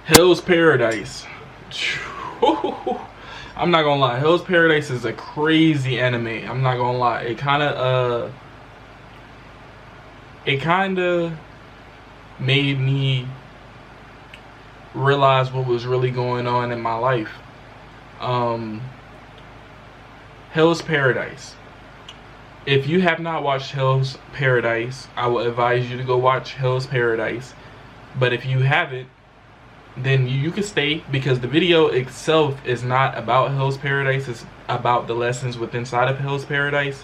Hell's Paradise. I'm not gonna lie, Hell's Paradise is a crazy anime. I'm not gonna lie. It kinda made me realize what was really going on in my life. Hell's Paradise. If you have not watched Hell's Paradise, I will advise you to go watch Hell's Paradise. But if you haven't, then you can stay, because the video itself is not about Hell's Paradise. It's about the lessons within inside of Hell's Paradise.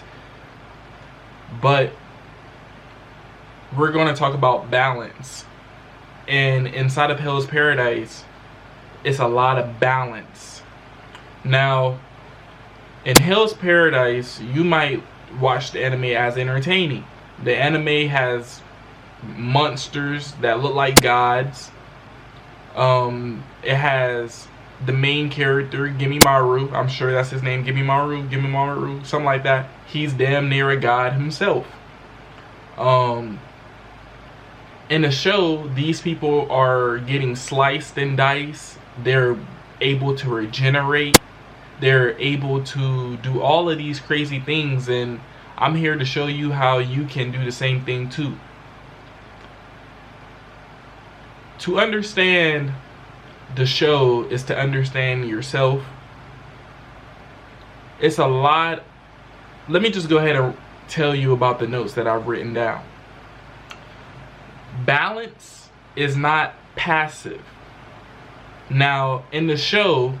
But we're going to talk about balance. And inside of Hell's Paradise, it's a lot of balance. Now, in Hell's Paradise, you might watch the anime as entertaining. The anime has monsters that look like gods. It has the main character, Gimimaru. I'm sure that's his name, Gimimaru, something like that. He's damn near a god himself. In the show, these people are getting sliced and diced. They're able to regenerate. They're able to do all of these crazy things, and I'm here to show you how you can do the same thing too. To understand the show is to understand yourself. It's a lot. Let me just go ahead and tell you about the notes that I've written down. Balance is not passive. Now, in the show,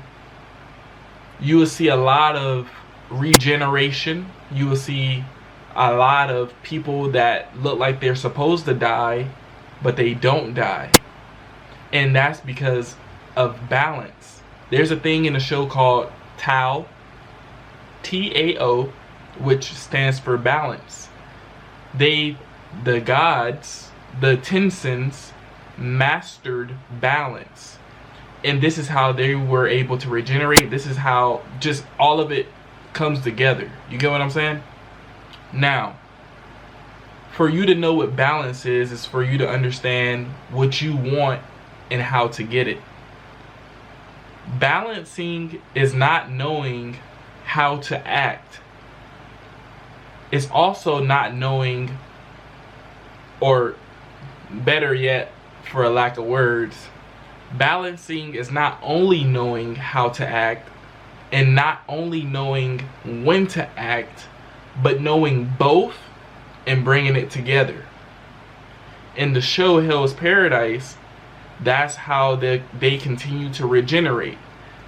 you will see a lot of regeneration. You will see a lot of people that look like they're supposed to die, but they don't die. And that's because of balance. There's a thing in the show called Tao, T-A-O, which stands for balance. The gods, the Tensins, mastered balance. And this is how they were able to regenerate. This is how just all of it comes together. You get what I'm saying? Now, for you to know what balance is for you to understand what you want and how to get it. Balancing is not knowing how to act. It's also not knowing, or better yet, for a lack of words, balancing is not only knowing how to act and not only knowing when to act, but knowing both and bringing it together. In the show Hell's Paradise, that's how they continue to regenerate.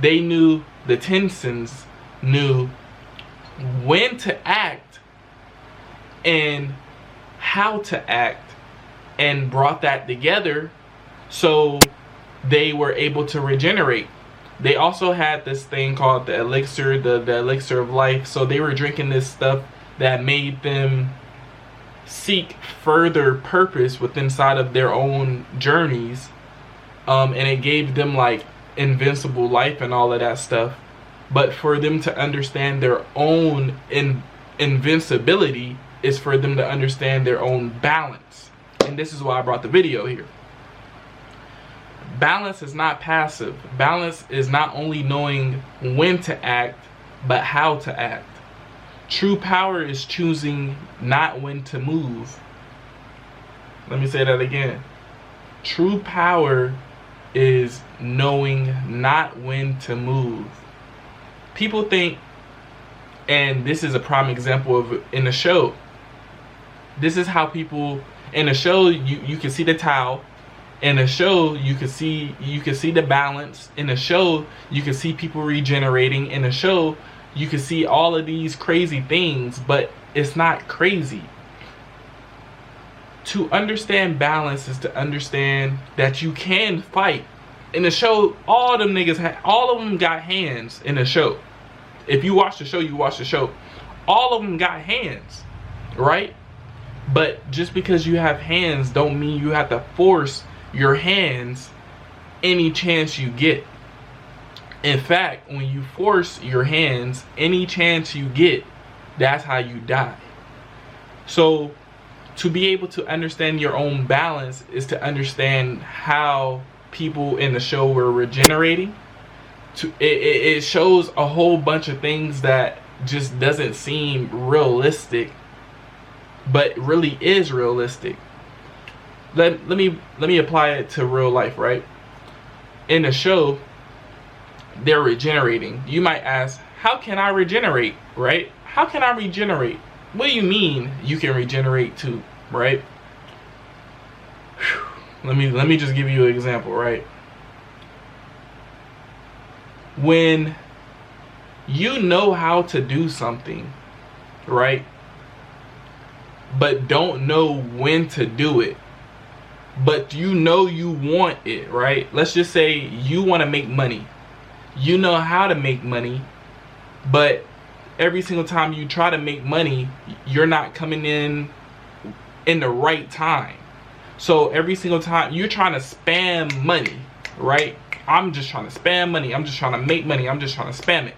They knew, the Tensins knew when to act and how to act, and brought that together so they were able to regenerate. They also had this thing called the elixir, the elixir of life. So they were drinking this stuff that made them seek further purpose within inside of their own journeys. And it gave them like invincible life and all of that stuff. But for them to understand their own invincibility is for them to understand their own balance. And this is why I brought the video here. Balance is not passive. Balance is not only knowing when to act, but how to act. True power is choosing not when to move. Let me say that again. True power is knowing not when to move. People think, and this is a prime example of in the show. This is how people in the show, you can see the Tao. In the show, you can see the balance. In the show, you can see people regenerating. In the show, you can see all of these crazy things, but it's not crazy. To understand balance is to understand that you can fight. In the show, all of them got hands in the show. If you watch the show, you watch the show. All of them got hands, right? But just because you have hands don't mean you have to force your hands any chance you get. In fact, when you force your hands any chance you get, that's how you die. So to be able to understand your own balance is to understand how people in the show were regenerating. It shows a whole bunch of things that just doesn't seem realistic, but really is realistic. Let me apply it to real life, right? In the show, they're regenerating. You might ask, how can I regenerate, right? How can I regenerate? What do you mean you can regenerate too, right? Let me just give you an example, right? When you know how to do something, right, but don't know when to do it, but you know you want it, right? Let's just say you want to make money. You know how to make money, but every single time you try to make money, you're not coming in the right time. So every single time you're trying to spam money, right? I'm just trying to spam money. I'm just trying to make money. I'm just trying to spam it.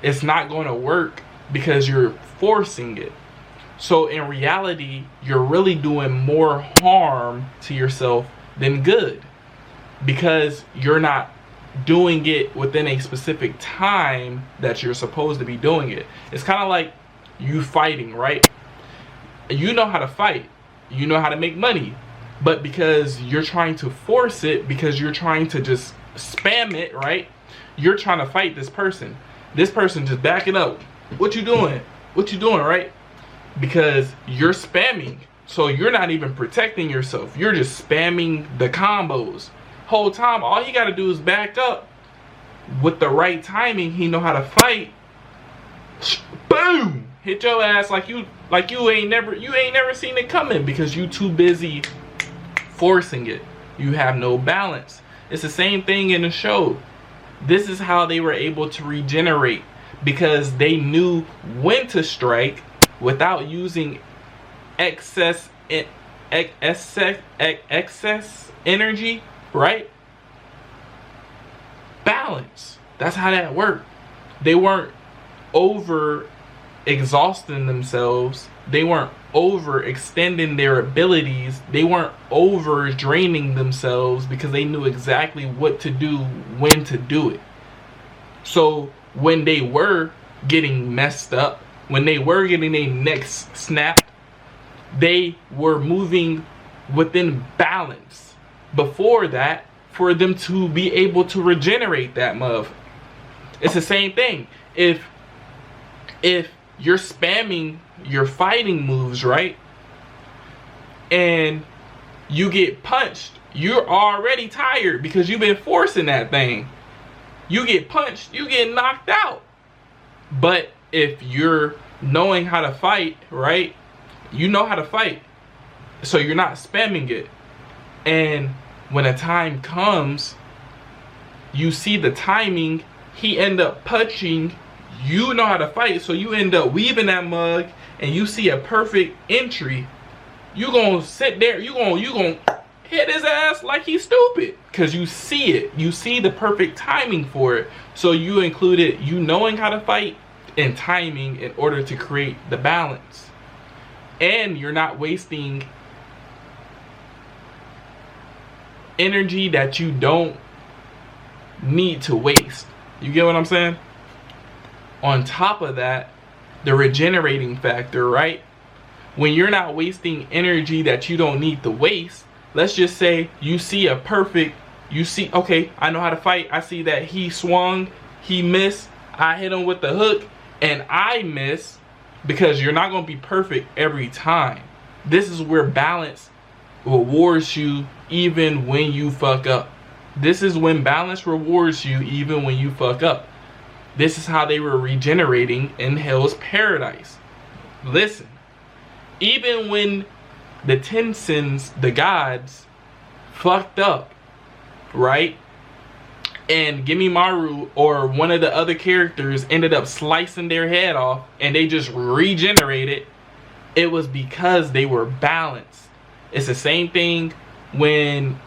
It's not going to work because you're forcing it. So in reality, you're really doing more harm to yourself than good, because you're not doing it within a specific time that you're supposed to be doing it. It's kind of like you fighting, right? You know how to fight. You know how to make money. But because you're trying to force it, because you're trying to just spam it, right? You're trying to fight this person. This person just backing up. What you doing? What you doing, right? Because you're spamming. So you're not even protecting yourself. You're just spamming the combos. Whole time, all he got to do is back up. With the right timing, he know how to fight. Boom! Hit your ass like you ain't never seen it coming, because you too busy forcing it. You have no balance. It's the same thing in the show. This is how they were able to regenerate, because they knew when to strike without using excess energy, right? Balance. That's how that worked. They weren't over exhausting themselves. They weren't overextending their abilities. They weren't over draining themselves, because they knew exactly what to do, when to do it. So when they were getting messed up, when they were getting their necks snapped, they were moving within balance before that, for them to be able to regenerate that move. It's the same thing. If you're spamming your fighting moves, right, and you get punched, you're already tired because you've been forcing that thing. You get punched, you get knocked out. But if you're knowing how to fight, right, you know how to fight, so you're not spamming it. And when a time comes, you see the timing, he end up punching, you know how to fight, so you end up weaving that mug, and you see a perfect entry. You gonna sit there, you gonna hit his ass like he's stupid, because you see it. You see the perfect timing for it. So you included you knowing how to fight and timing in order to create the balance. And you're not wasting energy that you don't need to waste. You get what I'm saying? On top of that, the regenerating factor, right? When you're not wasting energy that you don't need to waste, let's just say you see a perfect, you see, okay, I know how to fight. I see that he swung, he missed, I hit him with the hook, and I miss, because you're not going to be perfect every time. This is where balance rewards you even when you fuck up. This is when balance rewards you even when you fuck up. This is how they were regenerating in Hell's Paradise. Listen, even when the Tensins, the gods, fucked up, right? And Gimme Maru or one of the other characters ended up slicing their head off and they just regenerated, it was because they were balanced. It's the same thing when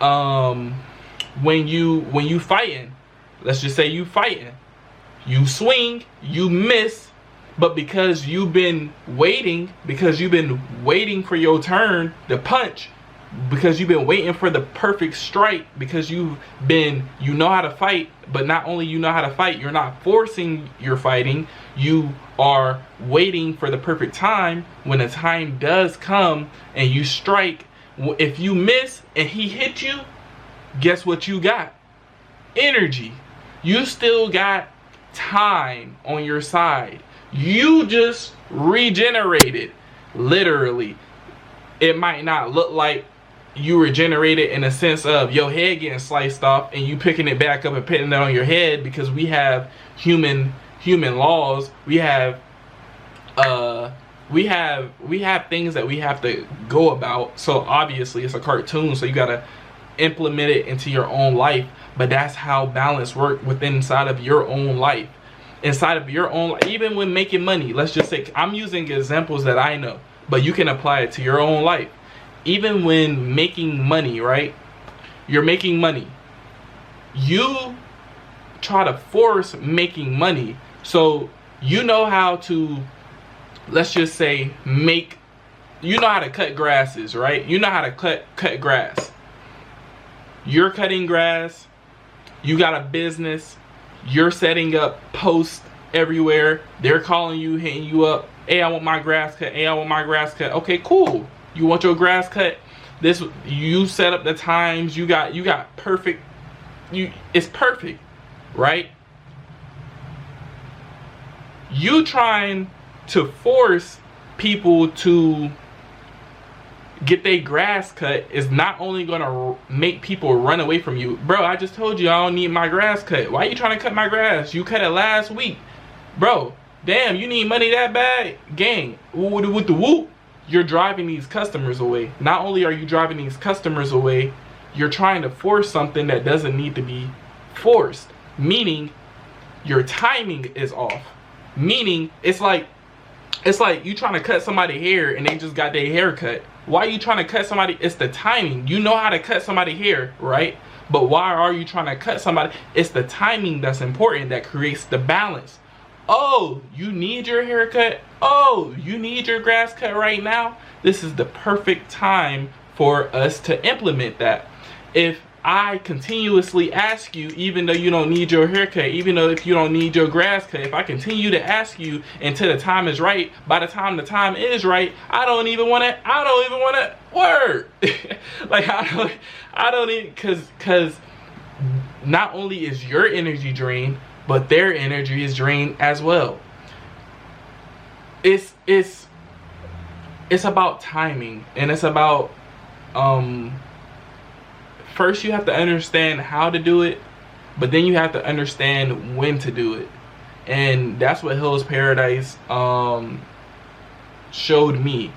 you fighting. Let's just say you fighting. You swing, you miss, but because you've been waiting for your turn to punch, because you've been waiting for the perfect strike, because you know how to fight, but not only you know how to fight, you're not forcing your fighting, you are waiting for the perfect time. When the time does come and you strike, if you miss and he hit you, guess what you got? Energy. You still got time on your side. You just regenerated, literally. It might not look like you regenerated in a sense of your head getting sliced off and you picking it back up and putting it on your head, because we have human laws. We have things that we have to go about. So obviously it's a cartoon, so you gotta implement it into your own life. But that's how balance works within inside of your own life. Inside of your own, even when making money, let's just say, I'm using examples that I know, but you can apply it to your own life. Even when making money, right? You're making money. You try to force making money. So you know how to, let's just say, you know how to cut grasses, right? You know how to cut grass. You're cutting grass. You got a business. You're setting up posts everywhere. They're calling you, hitting you up. Hey, I want my grass cut. Hey, I want my grass cut. Okay, cool. You want your grass cut? You set up the times. You got perfect. It's perfect, right? You trying to force people to get their grass cut is not only gonna make people run away from you. Bro, I just told you I don't need my grass cut. Why are you trying to cut my grass? You cut it last week. Bro, damn, you need money that bad? Gang, with the whoop, you're driving these customers away. Not only are you driving these customers away, you're trying to force something that doesn't need to be forced. Meaning, your timing is off. Meaning, it's like you trying to cut somebody's hair and they just got their hair cut. Why are you trying to cut somebody? It's the timing. You know how to cut somebody's hair, right? But why are you trying to cut somebody? It's the timing that's important, that creates the balance. Oh, you need your haircut? Oh, you need your grass cut right now? This is the perfect time for us to implement that. If I continuously ask you, even though you don't need your haircut, even though if you don't need your grass cut, if I continue to ask you until the time is right, by the time the time is right, I don't even want to work. Like I don't even, cause not only is your energy drained, but their energy is drained as well. It's about timing, and it's about first you have to understand how to do it, but then you have to understand when to do it. And that's what Hill's Paradise showed me.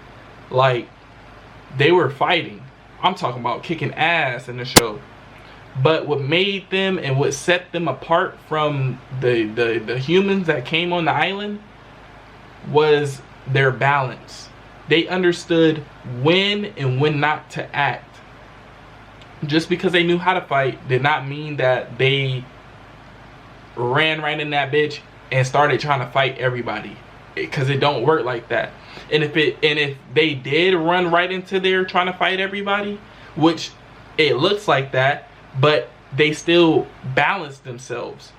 Like, they were fighting. I'm talking about kicking ass in the show. But what made them and what set them apart from the humans that came on the island was their balance. They understood when and when not to act. Just because they knew how to fight did not mean that they ran right in that bitch and started trying to fight everybody, because it don't work like that. And if they did run right into there trying to fight everybody, which it looks like that, but they still balanced themselves.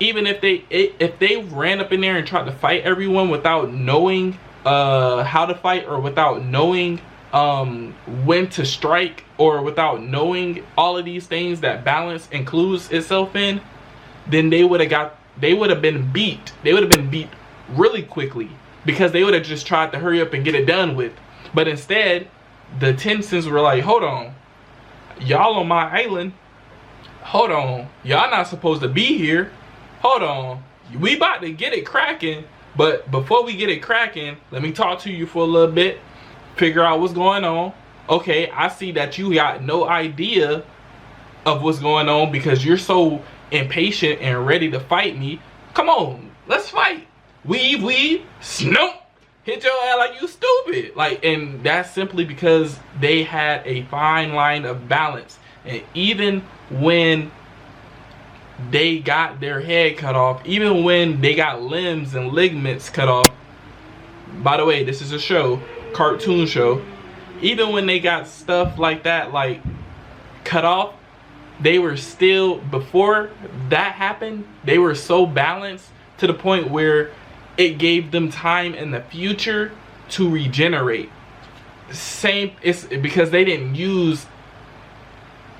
Even if they ran up in there and tried to fight everyone without knowing how to fight, or without knowing when to strike, or without knowing all of these things that balance includes itself in, then they would have been beat. They would have been beat really quickly, because they would have just tried to hurry up and get it done with. But instead, the Tensins were like, hold on, y'all on my island, hold on, y'all not supposed to be here, hold on, we about to get it cracking, but before we get it cracking, let me talk to you for a little bit, figure out what's going on. Okay, I see that you got no idea of what's going on because you're so impatient and ready to fight me. Come on, let's fight. Weave, snoop, hit your ass like you stupid. Like, and that's simply because they had a fine line of balance. And even when they got their head cut off, even when they got limbs and ligaments cut off, by the way, this is a show, cartoon show, even when they got stuff like that like cut off, they were still, before that happened, they were so balanced to the point where it gave them time in the future to regenerate. Same, it's because they didn't use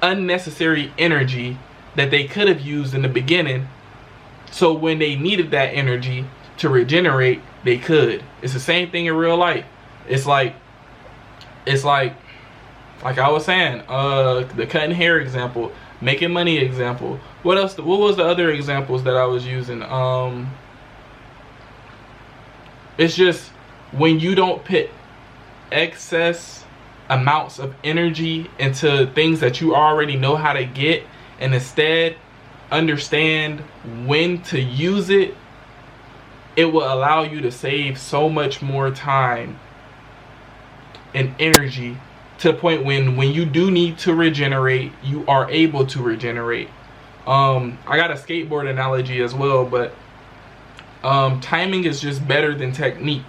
unnecessary energy that they could have used in the beginning. So when they needed that energy to regenerate, they could. It's the same thing in real life. It's like I was saying, the cutting hair example, making money example. What else? What was the other examples that I was using? It's just when you don't put excess amounts of energy into things that you already know how to get, and instead understand when to use it, it will allow you to save so much more time and energy, to the point when you do need to regenerate, you are able to regenerate. I got a skateboard analogy as well, but timing is just better than technique.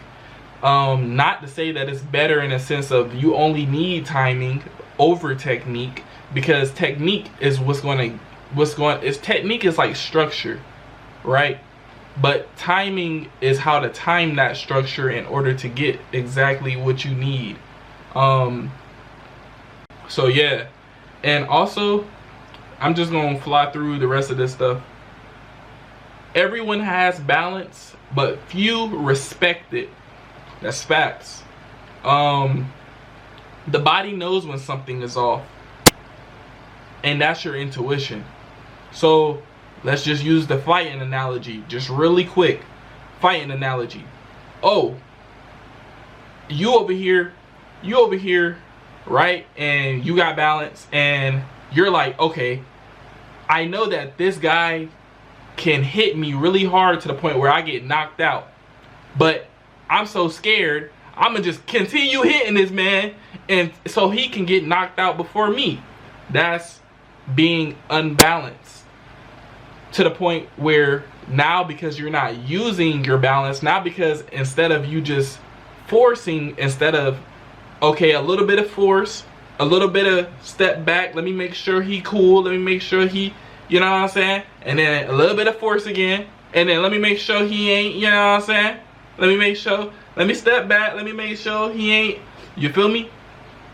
Not to say that it's better in a sense of you only need timing over technique, because technique is technique is like structure, right? But timing is how to time that structure in order to get exactly what you need. So yeah, and also I'm just gonna fly through the rest of this stuff. Everyone has balance, but few respect it. That's facts. The body knows when something is off, and that's your intuition. So let's just use the fighting analogy, just really quick. Fighting analogy. Oh, you over here, right? And you got balance, and you're like, okay, I know that this guy can hit me really hard to the point where I get knocked out, but I'm so scared, I'm gonna just continue hitting this man, and so he can get knocked out before me. That's being unbalanced, to the point where now, because you're not using your balance, now because instead of you just forcing, instead of, okay, a little bit of force, a little bit of step back, let me make sure he cool, let me make sure he, you know what I'm saying, and then a little bit of force again, and then let me make sure he ain't, you know what I'm saying, let me step back, let me make sure he ain't, you feel me?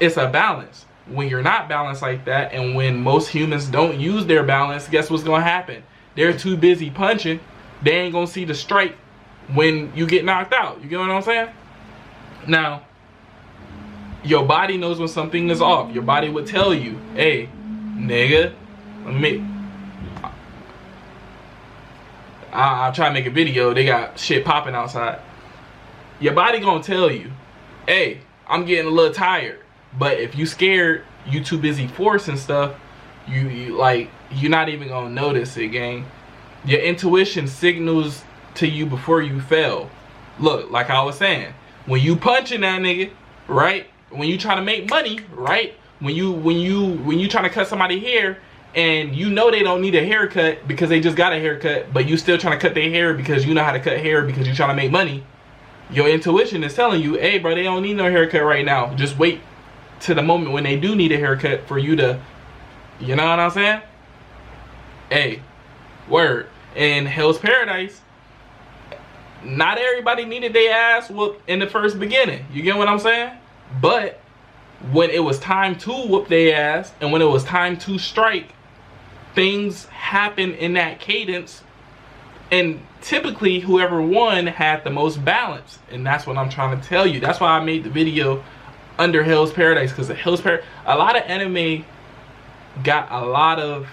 It's a balance. When you're not balanced like that, and when most humans don't use their balance, guess what's gonna happen? They're too busy punching, they ain't gonna see the strike when you get knocked out. You get what I'm saying? Now, your body knows when something is off. Your body would tell you, hey, nigga, I'll try to make a video, they got shit popping outside. Your body gonna tell you, hey, I'm getting a little tired. But if you scared, you too busy forcing stuff, you're not even gonna notice it, gang. Your intuition signals to you before you fail. Look, like I was saying, when you punching that nigga, right? When you trying to make money, right? When you trying to cut somebody's hair, and you know they don't need a haircut because they just got a haircut, but you still trying to cut their hair because you know how to cut hair because you're trying to make money. Your intuition is telling you, hey bro, they don't need no haircut right now. Just wait to the moment when they do need a haircut for you to, you know what I'm saying? Hey, word. In Hell's Paradise, not everybody needed their ass whooped in the first beginning. You get what I'm saying? But when it was time to whoop their ass, and when it was time to strike, things happen in that cadence, and typically whoever won had the most balance. And that's what I'm trying to tell you. That's why I made the video under Hell's Paradise, because the Hell's Paradise, a lot of anime got a lot of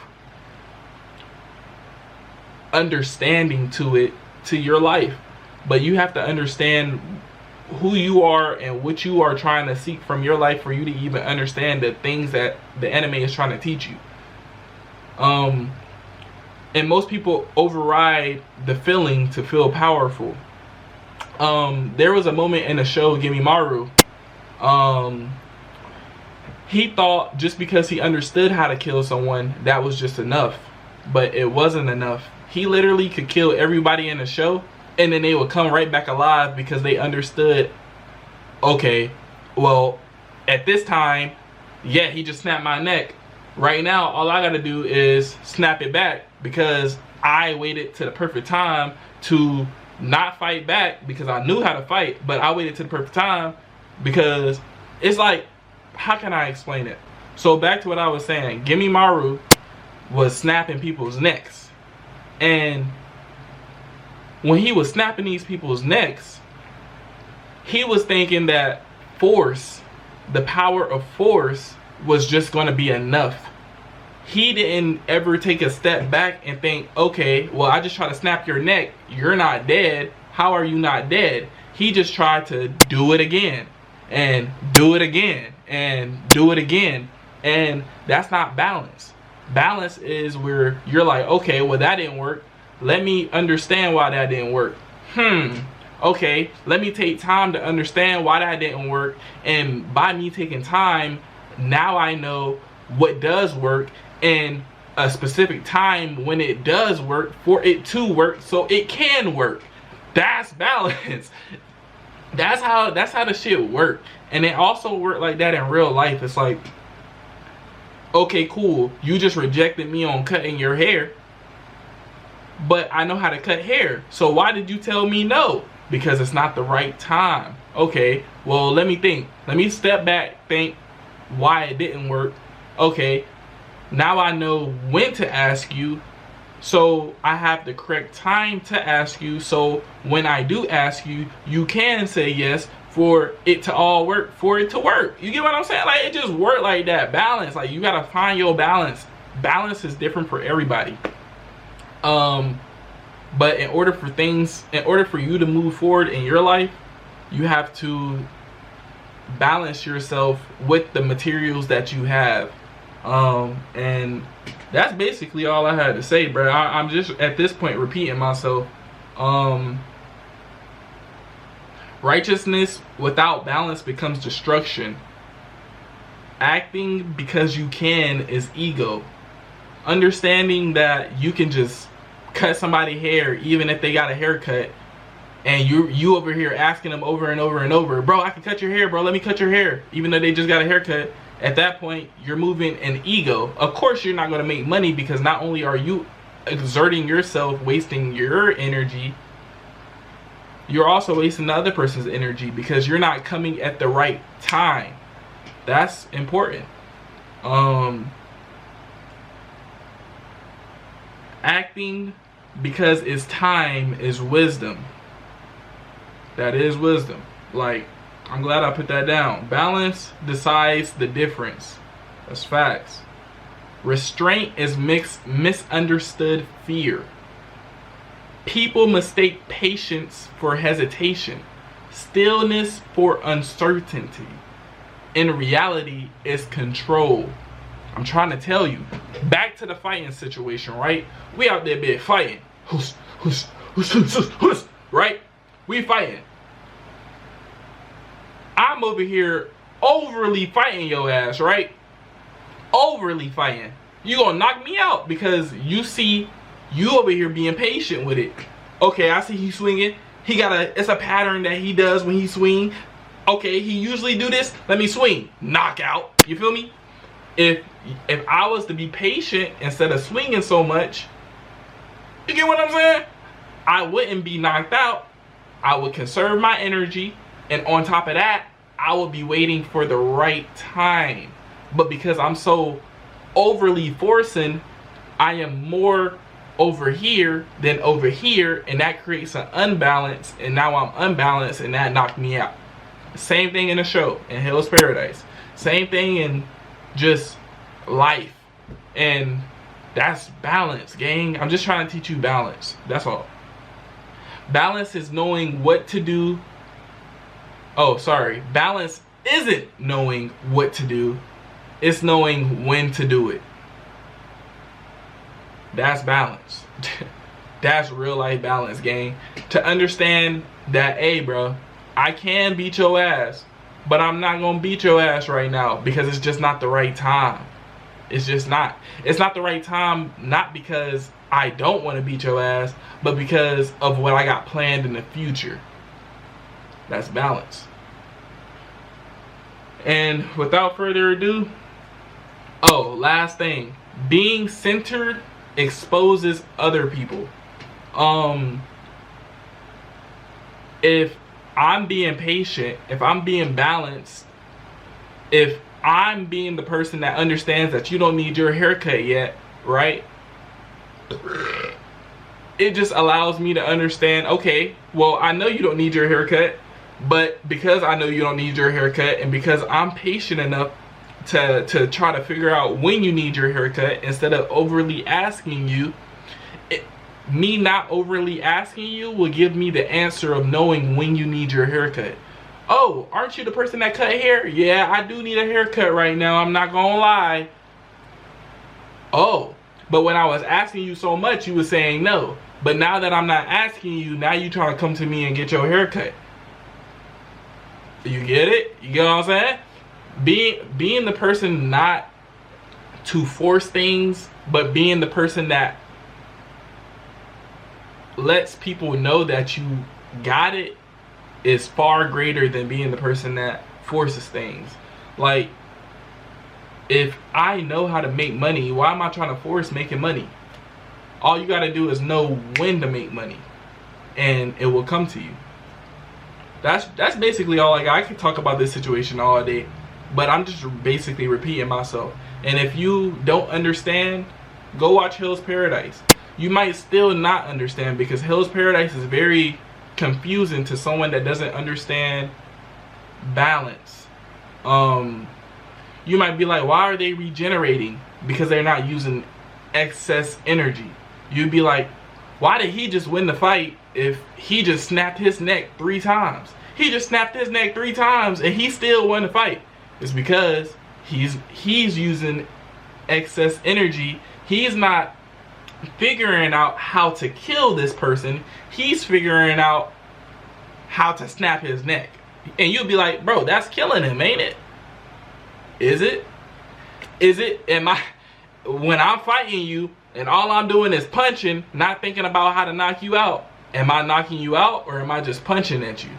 understanding to it, to your life, but you have to understand who you are and what you are trying to seek from your life for you to even understand the things that the anime is trying to teach you. And most people override the feeling to feel powerful. There was a moment in the show Gimimaru, he thought just because he understood how to kill someone, that was just enough. But it wasn't enough. He literally could kill everybody in the show, and then they would come right back alive because they understood, okay, well, at this time, yeah, he just snapped my neck. Right now, all I gotta do is snap it back because I waited to the perfect time to not fight back because I knew how to fight, but I waited to the perfect time because it's like, how can I explain it? So back to what I was saying, Gimme Maru was snapping people's necks. And when he was snapping these people's necks, he was thinking that force, the power of force, was just going to be enough. He didn't ever take a step back and think, okay, well, I just try to snap your neck. You're not dead. How are you not dead? He just tried to do it again and do it again and do it again. And that's not balance. Balance is where you're like, okay, well, that didn't work. Let me understand why that didn't work. Okay, let me take time to understand why that didn't work. And by me taking time, now I know what does work and a specific time when it does work for it to work so it can work. That's balance. That's how the shit work. And it also work like that in real life. It's like, okay, cool, you just rejected me on cutting your hair, but I know how to cut hair. So why did you tell me no? Because it's not the right time. Okay, well, let me think. Let me step back, think why it didn't work. Okay, now I know when to ask you, so I have the correct time to ask you, so when I do ask you, you can say yes for it to all work, for it to work. You get what I'm saying? Like, it just work like that. Balance, like, you gotta find your balance. Balance is different for everybody. But in order for you to move forward in your life, you have to balance yourself with the materials that you have. And that's basically all I had to say, bro. I'm just at this point repeating myself. Righteousness without balance becomes destruction. Acting because you can is ego. Understanding that you can just cut somebody's hair even if they got a haircut, and you over here asking them over and over and over, bro, I can cut your hair, bro, let me cut your hair, even though they just got a haircut. At that point, you're moving an ego. Of course, you're not going to make money because not only are you exerting yourself, wasting your energy, you're also wasting the other person's energy because you're not coming at the right time. That's important. Acting because it's time is wisdom. That is wisdom. Like, I'm glad I put that down. Balance decides the difference. That's facts. Restraint is misunderstood fear. People mistake patience for hesitation, stillness for uncertainty. In reality, it's control. I'm trying to tell you. Back to the fighting situation, right? We out there big fighting. Right? We fighting. I'm over here overly fighting your ass, right? Overly fighting. You gonna knock me out because you see you over here being patient with it. Okay, I see he swinging. He got it's a pattern that he does when he swing. Okay, he usually do this. Let me swing. Knockout. You feel me? If I was to be patient instead of swinging so much, you get what I'm saying? I wouldn't be knocked out. I would conserve my energy, and on top of that, I would be waiting for the right time. But because I'm so overly forcing, I am more over here than over here, and that creates an unbalance, and now I'm unbalanced, and that knocked me out. Same thing in the show, in Hell's Paradise. Same thing in just life. And that's balance, gang. I'm just trying to teach you balance. That's all. Balance is knowing what to do. Oh, sorry. Balance isn't knowing what to do. It's knowing when to do it. That's balance. That's real life balance, gang. To understand that, hey, bro, I can beat your ass, but I'm not going to beat your ass right now because it's just not the right time. It's just not. It's not the right time, not because I don't want to beat your ass, but because of what I got planned in the future. That's balance. And without further ado, oh, last thing, being centered exposes other people. If I'm being patient, if I'm being balanced, if I'm being the person that understands that you don't need your haircut yet, right? It just allows me to understand, okay, well, I know you don't need your haircut, but because I know you don't need your haircut, and because I'm patient enough to try to figure out when you need your haircut instead of overly asking you, me not overly asking you will give me the answer of knowing when you need your haircut. Oh, aren't you the person that cut hair? Yeah, I do need a haircut right now, I'm not gonna lie. Oh, but when I was asking you so much, you were saying no. But now that I'm not asking you, now you trying to come to me and get your haircut. You get it? You get what I'm saying? Being the person not to force things, but being the person that lets people know that you got it is far greater than being the person that forces things. Like, if I know how to make money, why am I trying to force making money? All you gotta do is know when to make money, and it will come to you. That's basically all I got. I could talk about this situation all day, but I'm just basically repeating myself. And if you don't understand, go watch Hell's Paradise. You might still not understand, because Hell's Paradise is very confusing to someone that doesn't understand balance. You might be like, why are they regenerating? Because they're not using excess energy. You'd be like, why did he just win the fight if he just snapped his neck 3 times? He just snapped his neck 3 times and he still won the fight. It's because he's using excess energy. He's not figuring out how to kill this person. He's figuring out how to snap his neck. And you'll be like, bro, that's killing him, ain't it? Is it? Is it? When I'm fighting you and all I'm doing is punching, not thinking about how to knock you out, am I knocking you out, or am I just punching at you?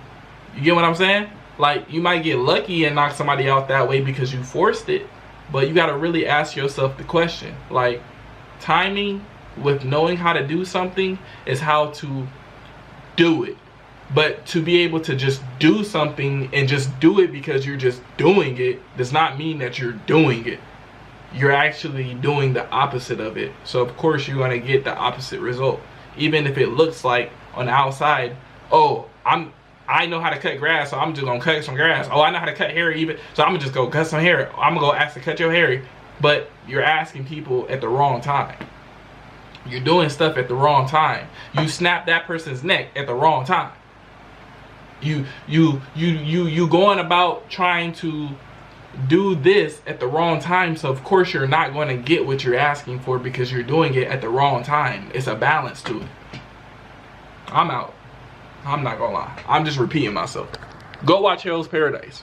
You get what I'm saying? Like, you might get lucky and knock somebody out that way because you forced it, but you gotta really ask yourself the question. Like, timing with knowing how to do something is how to do it. But to be able to just do something and just do it because you're just doing it does not mean that you're doing it. You're actually doing the opposite of it. So of course you're gonna get the opposite result. Even if it looks like on the outside, oh, I know how to cut grass, so I'm just gonna cut some grass. Oh, I know how to cut hair even, so I'm gonna just go cut some hair. I'm gonna go ask to cut your hair. But you're asking people at the wrong time. You're doing stuff at the wrong time. You snap that person's neck at the wrong time. You going about trying to do this at the wrong time, so of course you're not going to get what you're asking for because you're doing it at the wrong time. It's a balance to it. I'm out. I'm not gonna lie. I'm just repeating myself. Go watch Hell's Paradise.